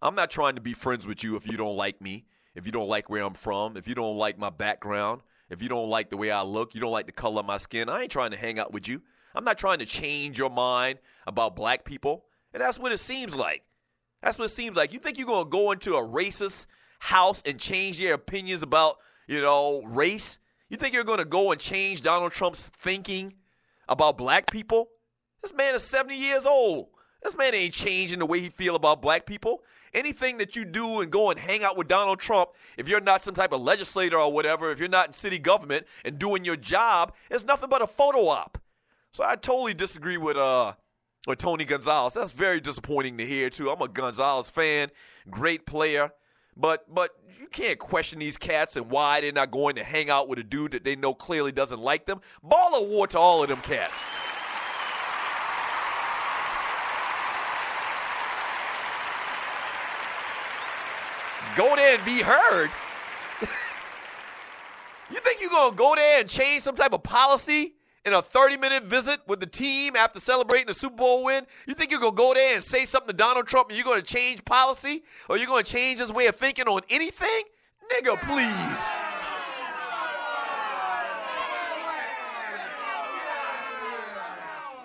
I'm not trying to be friends with you if you don't like me, if you don't like where I'm from, if you don't like my background, if you don't like the way I look, you don't like the color of my skin. I ain't trying to hang out with you. I'm not trying to change your mind about black people. And that's what it seems like. That's what it seems like. You think you're going to go into a racist house and change their opinions about, race? You think you're going to go and change Donald Trump's thinking about black people? This man is 70 years old. This man ain't changing the way he feel about black people. Anything that you do and go and hang out with Donald Trump, if you're not some type of legislator or whatever, if you're not in city government and doing your job, it's nothing but a photo op. So I totally disagree with Tony Gonzalez. That's very disappointing to hear, too. I'm a Gonzalez fan, great player. But you can't question these cats and why they're not going to hang out with a dude that they know clearly doesn't like them. Ball award to all of them cats. Go there and be heard. You think you're going to go there and change some type of policy in a 30-minute visit with the team after celebrating the Super Bowl win? You think you're going to go there and say something to Donald Trump and you're going to change policy? Or you're going to change his way of thinking on anything? Nigga, please.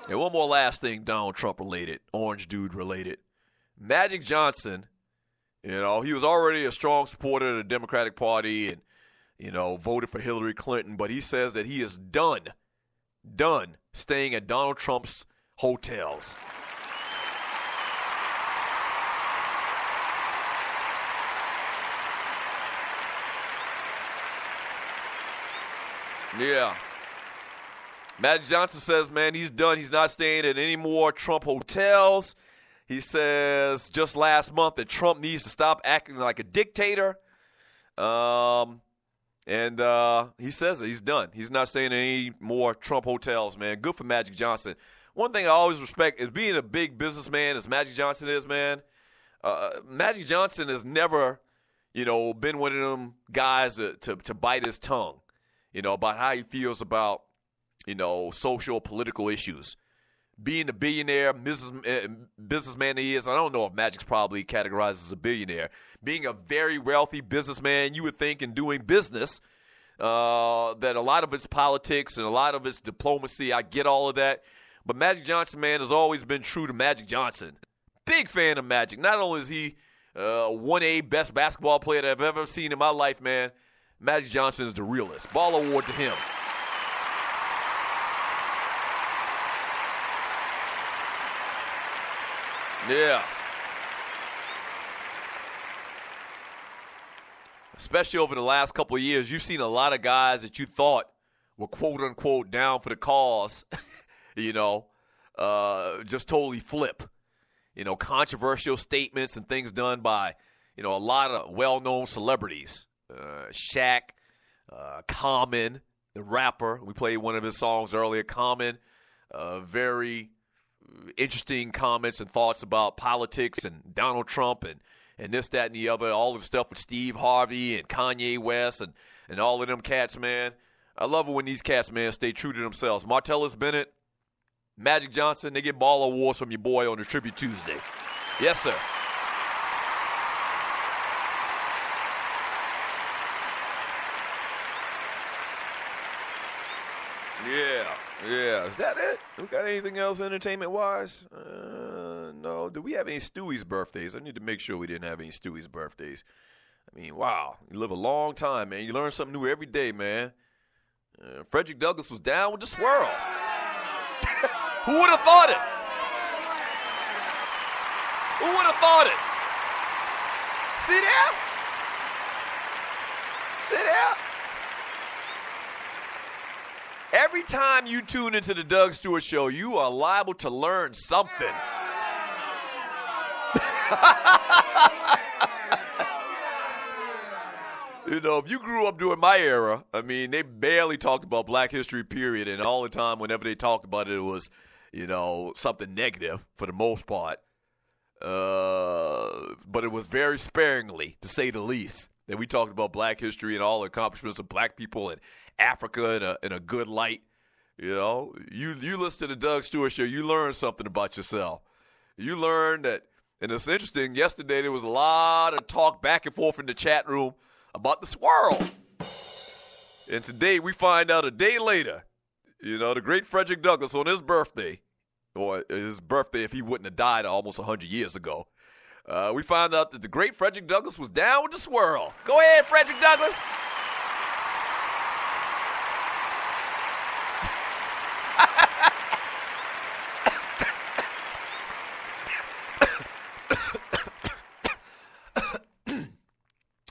And one more last thing, Donald Trump related, orange dude related. Magic Johnson, he was already a strong supporter of the Democratic Party and, voted for Hillary Clinton, but he says that he is done staying at Donald Trump's hotels. Yeah. Magic Johnson says, man, he's done. He's not staying at any more Trump hotels. He says just last month that Trump needs to stop acting like a dictator. And he says that he's done. He's not staying in any more Trump hotels, man. Good for Magic Johnson. One thing I always respect is being a big businessman as Magic Johnson is, man. Magic Johnson has never, been one of them guys to bite his tongue, about how he feels about, social, political issues. Being the billionaire businessman he is, I don't know if Magic's probably categorized as a billionaire. Being a very wealthy businessman, you would think in doing business that a lot of it's politics and a lot of it's diplomacy. I get all of that. But Magic Johnson, man, has always been true to Magic Johnson. Big fan of Magic. Not only is he 1A best basketball player that I've ever seen in my life, man, Magic Johnson is the realest. Ball award to him. Yeah. Especially over the last couple of years, you've seen a lot of guys that you thought were quote-unquote down for the cause, just totally flip. Controversial statements and things done by, a lot of well-known celebrities. Shaq, Common, the rapper. We played one of his songs earlier, Common. Very interesting comments and thoughts about politics and Donald Trump and this, that, and the other, all of the stuff with Steve Harvey and Kanye West and all of them cats, man. I love it when these cats, man, stay true to themselves. Martellus Bennett, Magic Johnson, they get ball awards from your boy on the Tribute Tuesday. Yes, sir. Yeah. Is that it? We got anything else entertainment-wise? No. Do we have any Stewie's birthdays? I need to make sure we didn't have any Stewie's birthdays. I mean, wow. You live a long time, man. You learn something new every day, man. Frederick Douglass was down with the swirl. Who would have thought it? Who would have thought it? See there? Every time you tune into the Doug Stewart Show, you are liable to learn something. If you grew up during my era, I mean, they barely talked about Black History, period, and all the time whenever they talked about it, it was, something negative for the most part. But it was very sparingly, to say the least, that we talked about Black history and all the accomplishments of black people in Africa in a good light. You listen to the Doug Stewart Show, you learn something about yourself. You learn that And it's interesting, yesterday there was a lot of talk back and forth in the chat room about the swirl. And today we find out a day later, the great Frederick Douglass on his birthday, or his birthday if he wouldn't have died almost 100 years ago, we found out that the great Frederick Douglass was down with the swirl. Go ahead, Frederick Douglass.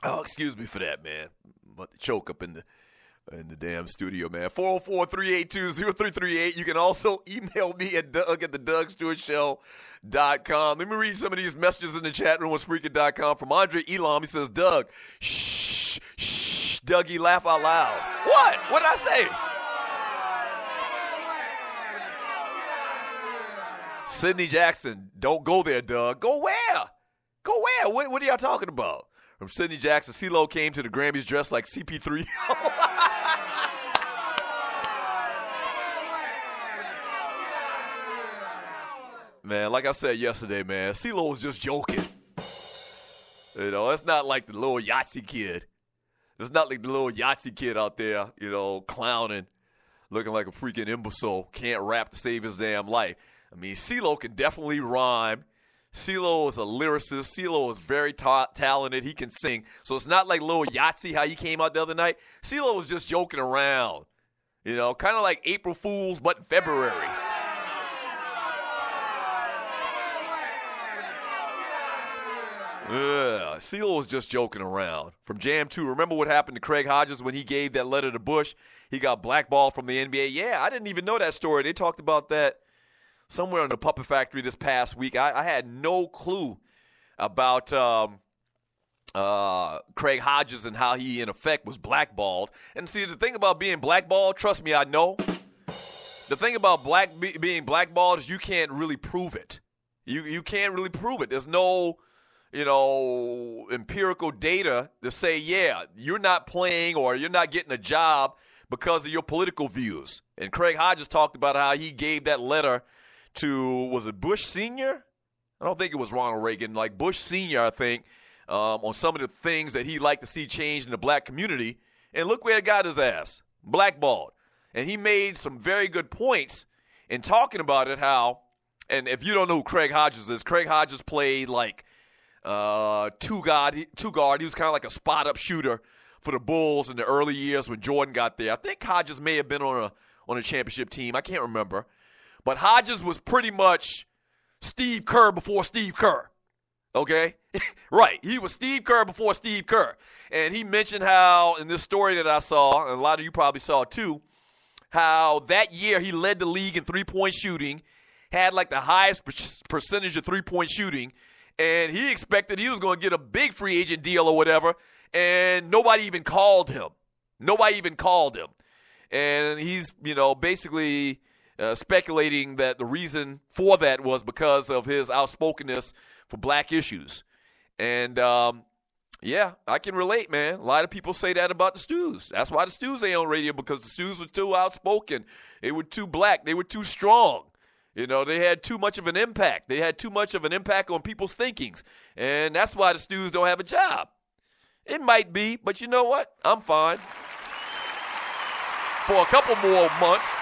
Oh, excuse me for that, man. I'm about to choke up in the damn studio, man. 404-382-0338. You can also email me at Doug@theDougStewartShow.com. Let me read some of these messages in the chat room on Spreaker.com from Andre Elam. He says, Doug, shh, Dougie, laugh out loud. What? What did I say? Sidney Jackson, don't go there, Doug. Go where? Go where? What are y'all talking about? From Sidney Jackson, CeeLo came to the Grammys dressed like CP3. Man, like I said yesterday, man, CeeLo was just joking. It's not like the little Yahtzee kid. It's not like the little Yahtzee kid out there, clowning, looking like a freaking imbecile, can't rap to save his damn life. I mean, CeeLo can definitely rhyme. CeeLo is a lyricist. CeeLo is very talented. He can sing. So it's not like Lil Yahtzee, how he came out the other night. CeeLo was just joking around. Kind of like April Fools, but in February. Yeah, CeeLo was just joking around. From Jam 2, remember what happened to Craig Hodges when he gave that letter to Bush? He got blackballed from the NBA. Yeah, I didn't even know that story. They talked about that somewhere in the Puppet Factory this past week. I had no clue about Craig Hodges and how he, in effect, was blackballed. And see, the thing about being blackballed, trust me, I know. The thing about being blackballed is you can't really prove it. You can't really prove it. There's no, empirical data to say, yeah, you're not playing or you're not getting a job because of your political views. And Craig Hodges talked about how he gave that letter to, was it Bush Sr.? I don't think it was Ronald Reagan. Like Bush Sr., I think, on some of the things that he'd like to see changed in the black community. And look where it got his ass, blackballed. And he made some very good points in talking about it, how, and if you don't know who Craig Hodges is, Craig Hodges played like two guard. He was kind of like a spot-up shooter for the Bulls in the early years when Jordan got there. I think Hodges may have been on a championship team. I can't remember. But Hodges was pretty much Steve Kerr before Steve Kerr, okay? Right. He was Steve Kerr before Steve Kerr. And he mentioned how, in this story that I saw, and a lot of you probably saw too, how that year he led the league in three-point shooting, had like the highest percentage of three-point shooting, and he expected he was going to get a big free agent deal or whatever, and nobody even called him. And he's, basically speculating that the reason for that was because of his outspokenness for black issues. And, yeah, I can relate, man. A lot of people say that about the Stews. That's why the Stews ain't on radio, because the Stews were too outspoken. They were too black. They were too strong. They had too much of an impact. They had too much of an impact on people's thinkings. And that's why the Stews don't have a job. It might be, but you know what? I'm fine. For a couple more months.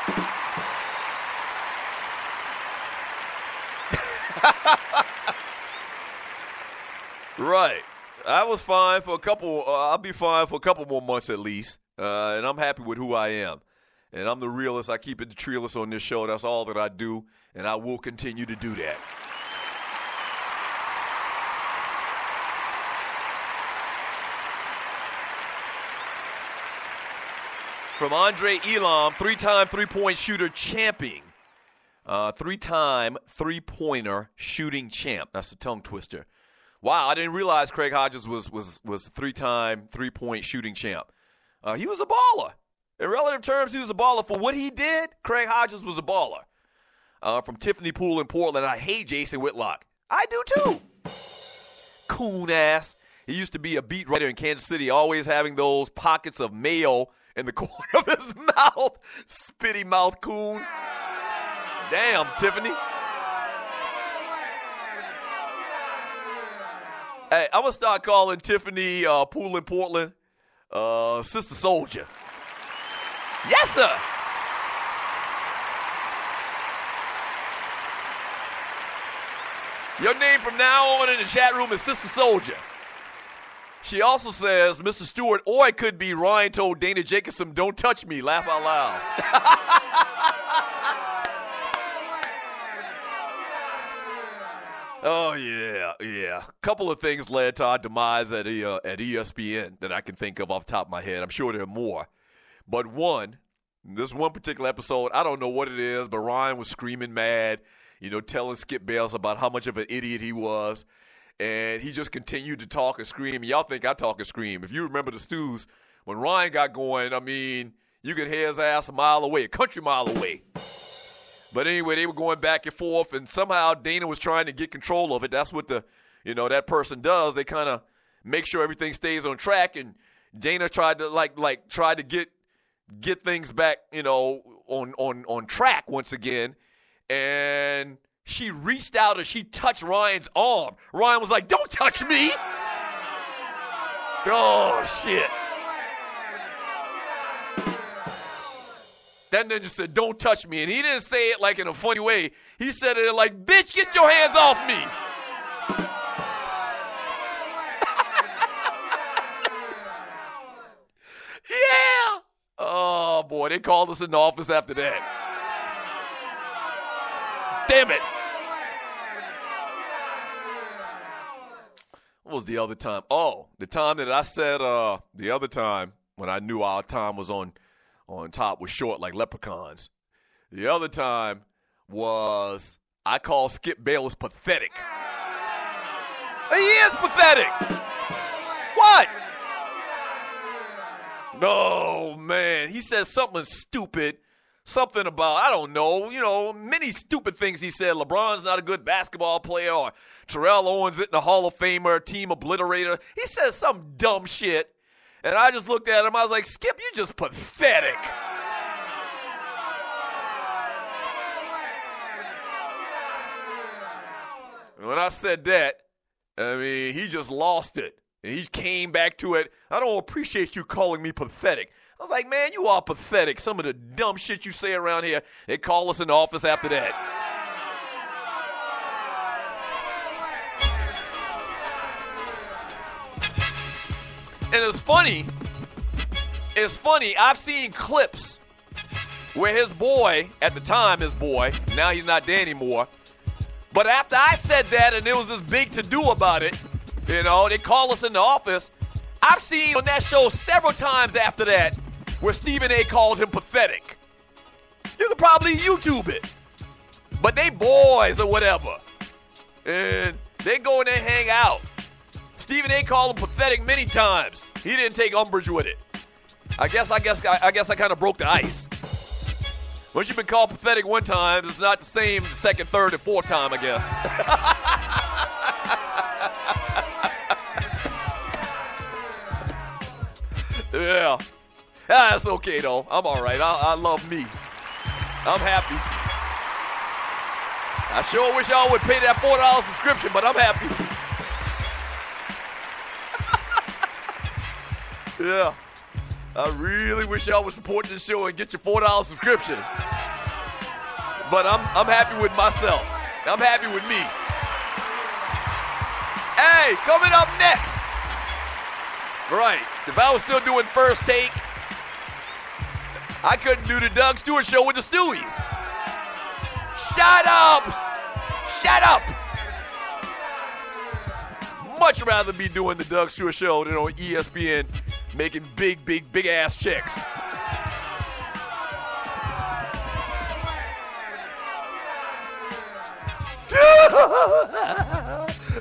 Right. I was fine for a couple. I'll be fine for a couple more months at least. And I'm happy with who I am. And I'm the realist. I keep it the treeless on this show. That's all that I do. And I will continue to do that. From Andre Elam, three-time three-point shooter champion. Three-time three-pointer shooting champ. That's a tongue twister. Wow, I didn't realize Craig Hodges was three-time three-point shooting champ. He was a baller. In relative terms, he was a baller. For what he did, Craig Hodges was a baller. From Tiffany Poole in Portland, I hate Jason Whitlock. I do too. Coon ass. He used to be a beat writer in Kansas City, always having those pockets of mayo in the corner of his mouth. Spitty mouth coon. Damn, Tiffany. Hey, I'm going to start calling Tiffany Poole in Portland Sister Soldier. Yes, sir. Your name from now on in the chat room is Sister Soldier. She also says, Mr. Stewart, or it could be Ryan told Dana Jacobson, don't touch me. Laugh out loud. Oh, yeah. A couple of things led to our demise at ESPN that I can think of off the top of my head. I'm sure there are more. But this one particular episode, I don't know what it is, but Ryan was screaming mad, telling Skip Bayless about how much of an idiot he was. And he just continued to talk and scream. Y'all think I talk and scream. If you remember the Stews, when Ryan got going, you could hear his ass a country mile away. But anyway, they were going back and forth, and somehow Dana was trying to get control of it. That's what that person does. They kind of make sure everything stays on track, and Dana tried to get things back, on track once again. And she reached out and she touched Ryan's arm. Ryan was like, "Don't touch me." Oh, shit. That ninja said, "Don't touch me." And he didn't say it like in a funny way. He said it like, "Bitch, get your hands off me." Yeah. Oh, boy, they called us in the office after that. Damn it. What was the other time? Oh, the time that I said the other time when I knew our time was on top was short like leprechauns. The other time was I called Skip Bayless pathetic. He is pathetic. What? No, man. He said something stupid. Something about, I don't know, many stupid things he said. LeBron's not a good basketball player, or Terrell Owens isn't a Hall of Famer, team obliterator. He said some dumb shit. And I just looked at him. I was like, Skip, you just pathetic. And when I said that, he just lost it. And he came back to it. I don't appreciate you calling me pathetic. I was like, man, you are pathetic. Some of the dumb shit you say around here. They call us in the office after that. And it's funny. I've seen clips where his boy, at the time his boy, now he's not there anymore. But after I said that and there was this big to-do about it, they call us in the office. I've seen on that show several times after that where Stephen A. called him pathetic. You could probably YouTube it. But they boys or whatever. And they go and they hang out. Stephen A. called him pathetic many times. He didn't take umbrage with it. I guess I kind of broke the ice. Once you've been called pathetic one time, it's not the same second, third, and fourth time, I guess. Yeah. That's okay, though. I'm all right. I love me. I'm happy. I sure wish y'all would pay that $4 subscription, but I'm happy. Yeah. I really wish y'all would support this show and get your $4 subscription. But I'm happy with myself. I'm happy with me. Hey, coming up next. Right. If I was still doing First Take, I couldn't do the Doug Stewart Show with the Stewies. Shut up! Shut up! Much rather be doing the Doug Stewart Show than on ESPN making big ass checks.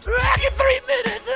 Back in 3 minutes.